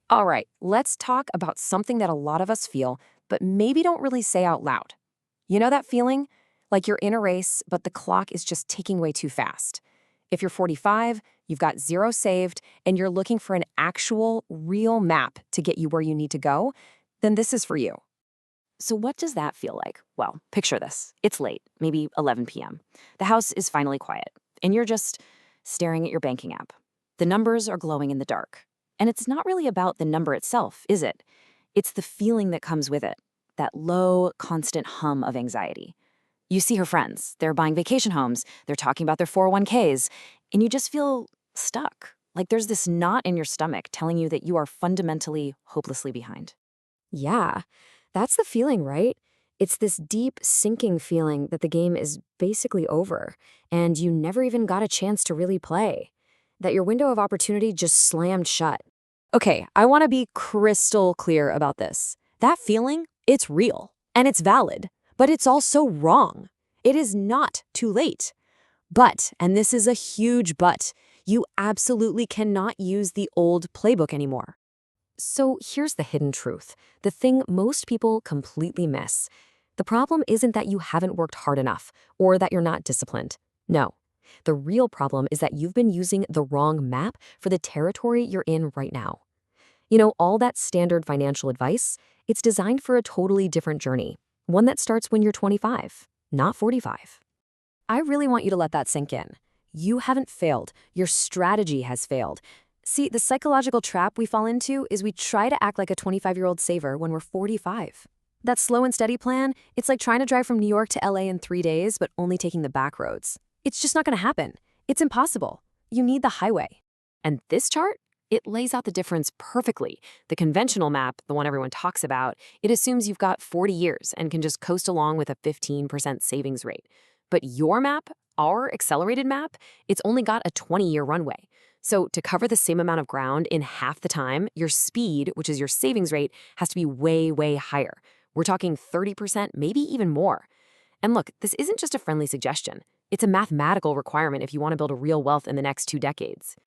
All right, let's talk about something that a lot of us feel, but maybe don't really say out loud. You know that feeling? Like you're in a race, but the clock is just ticking way too fast. If you're 45, you've got zero saved, and you're looking for an actual, real map to get you where you need to go, then this is for you. So, what does that feel like? Well, picture this. It's late, maybe 11 p.m. The house is finally quiet, and you're just staring at your banking app. The numbers are glowing in the dark. And it's not really about the number itself, is it? It's the feeling that comes with it, that low, constant hum of anxiety. You see her friends, they're buying vacation homes, they're talking about their 401ks, and you just feel stuck. Like there's this knot in your stomach telling you that you are fundamentally, hopelessly behind. Yeah, that's the feeling, right? It's this deep, sinking feeling that the game is basically over, and you never even got a chance to really play. That your window of opportunity just slammed shut. Okay, I want to be crystal clear about this. That feeling, it's real and it's valid, but it's also wrong. It is not too late. But, and this is a huge but, you absolutely cannot use the old playbook anymore. So here's the hidden truth, the thing most people completely miss. The problem isn't that you haven't worked hard enough or that you're not disciplined. No. The real problem is that you've been using the wrong map for the territory you're in right now. You know, all that standard financial advice, it's designed for a totally different journey, one that starts when you're 25, not 45. I really want you to let that sink in. You haven't failed. Your strategy has failed. See, the psychological trap we fall into is we try to act like a 25-year-old saver when we're 45. That slow and steady plan, it's like trying to drive from New York to LA in 3 days, but only taking the back roads. It's just not going to happen. It's impossible. You need the highway. And this chart, it lays out the difference perfectly. The conventional map, the one everyone talks about, it assumes you've got 40 years and can just coast along with a 15% savings rate. But your map, our accelerated map, it's only got a 20-year runway. So to cover the same amount of ground in half the time, your speed, which is your savings rate, has to be way, way higher. We're talking 30%, maybe even more. And look, this isn't just a friendly suggestion. It's a mathematical requirement if you want to build a real wealth in the next 2 decades.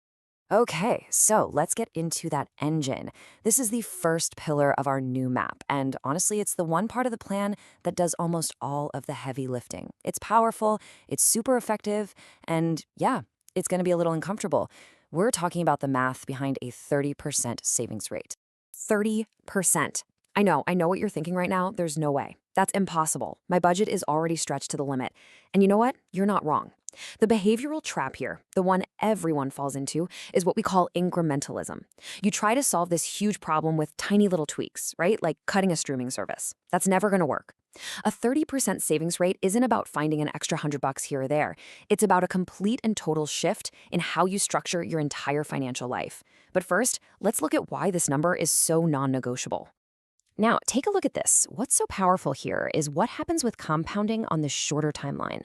Okay, so let's get into that engine. This is the first pillar of our new map, and honestly, it's the one part of the plan that does almost all of the heavy lifting. It's powerful, it's super effective, and yeah, it's going to be a little uncomfortable. We're talking about the math behind a 30% savings rate. 30%. I know what you're thinking right now. There's no way. That's impossible. My budget is already stretched to the limit. And you know what? You're not wrong. The behavioral trap here, the one everyone falls into, is what we call incrementalism. You try to solve this huge problem with tiny little tweaks, right? Like cutting a streaming service. That's never going to work. A 30% savings rate isn't about finding an extra $100 here or there. It's about a complete and total shift in how you structure your entire financial life. But first, let's look at why this number is so non-negotiable. Now, take a look at this. What's so powerful here is what happens with compounding on the shorter timeline.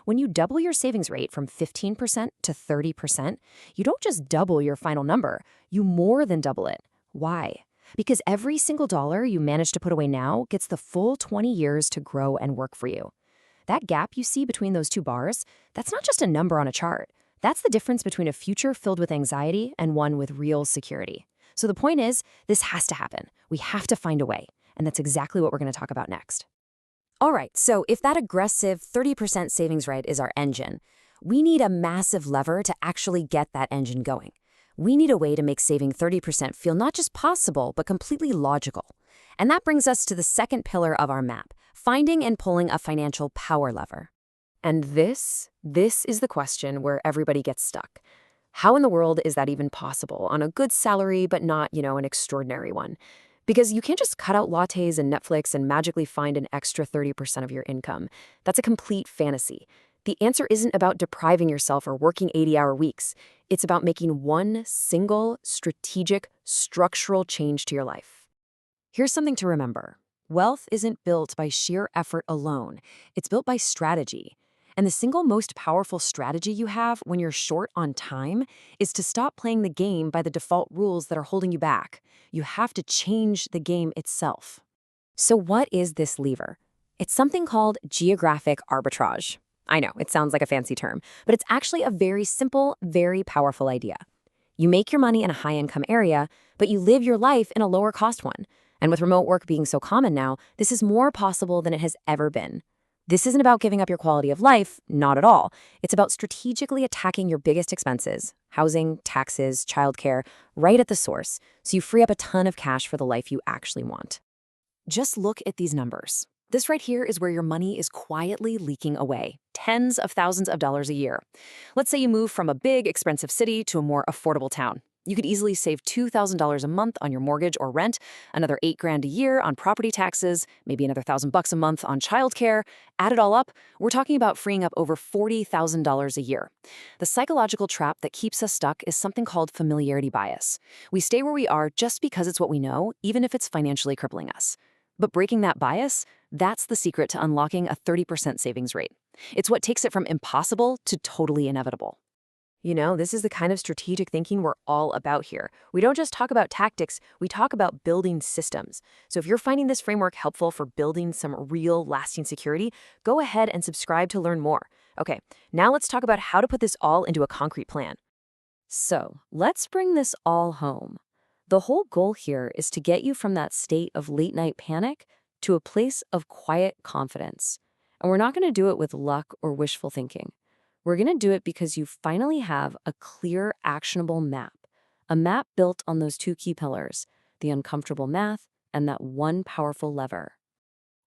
When you double your savings rate from 15% to 30%, you don't just double your final number, you more than double it. Why? Because every single dollar you manage to put away now gets the full 20 years to grow and work for you. That gap you see between those two bars, that's not just a number on a chart. That's the difference between a future filled with anxiety and one with real security. So the point is, this has to happen. We have to find a way. And that's exactly what we're going to talk about next. All right, so if that aggressive 30% savings rate is our engine, we need a massive lever to actually get that engine going. We need a way to make saving 30% feel not just possible, but completely logical. And that brings us to the second pillar of our map, finding and pulling a financial power lever. And this is the question where everybody gets stuck. How in the world is that even possible on a good salary, but not, an extraordinary one? Because you can't just cut out lattes and Netflix and magically find an extra 30% of your income. That's a complete fantasy. The answer isn't about depriving yourself or working 80-hour weeks. It's about making one single, strategic, structural change to your life. Here's something to remember. Wealth isn't built by sheer effort alone. It's built by strategy. And the single most powerful strategy you have when you're short on time is to stop playing the game by the default rules that are holding you back. You have to change the game itself. So what is this lever? It's something called geographic arbitrage. I know, it sounds like a fancy term, but it's actually a very simple, very powerful idea. You make your money in a high-income area, but you live your life in a lower-cost one. And with remote work being so common now, this is more possible than it has ever been. This isn't about giving up your quality of life, not at all. It's about strategically attacking your biggest expenses, housing, taxes, childcare, right at the source, so you free up a ton of cash for the life you actually want. Just look at these numbers. This right here is where your money is quietly leaking away, tens of thousands of dollars a year. Let's say you move from a big, expensive city to a more affordable town. You could easily save $2,000 a month on your mortgage or rent, another $8,000 a year on property taxes, maybe another $1,000 a month on childcare. Add it all up, we're talking about freeing up over $40,000 a year. The psychological trap that keeps us stuck is something called familiarity bias. We stay where we are just because it's what we know, even if it's financially crippling us. But breaking that bias, that's the secret to unlocking a 30% savings rate. It's what takes it from impossible to totally inevitable. You know, this is the kind of strategic thinking we're all about here. We don't just talk about tactics, we talk about building systems. So if you're finding this framework helpful for building some real lasting security, go ahead and subscribe to learn more. Okay, now let's talk about how to put this all into a concrete plan. So let's bring this all home. The whole goal here is to get you from that state of late night panic to a place of quiet confidence. And we're not going to do it with luck or wishful thinking. We're going to do it because you finally have a clear, actionable map, a map built on those two key pillars, the uncomfortable math and that one powerful lever.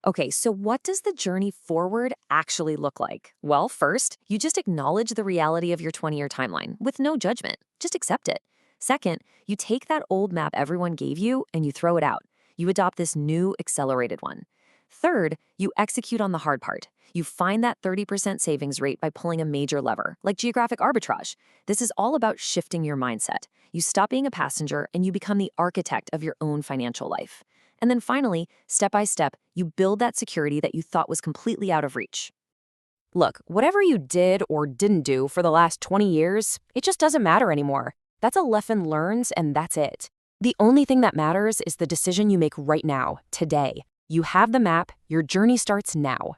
Okay, so what does the journey forward actually look like? Well, first, you just acknowledge the reality of your 20-year timeline with no judgment. Just accept it. Second, you take that old map everyone gave you and you throw it out. You adopt this new, accelerated one. Third, you execute on the hard part. You find that 30% savings rate by pulling a major lever, like geographic arbitrage. This is all about shifting your mindset. You stop being a passenger and you become the architect of your own financial life. And then finally, step by step, you build that security that you thought was completely out of reach. Look, whatever you did or didn't do for the last 20 years, it just doesn't matter anymore. That's a lesson learned and that's it. The only thing that matters is the decision you make right now, today. You have the map, your journey starts now.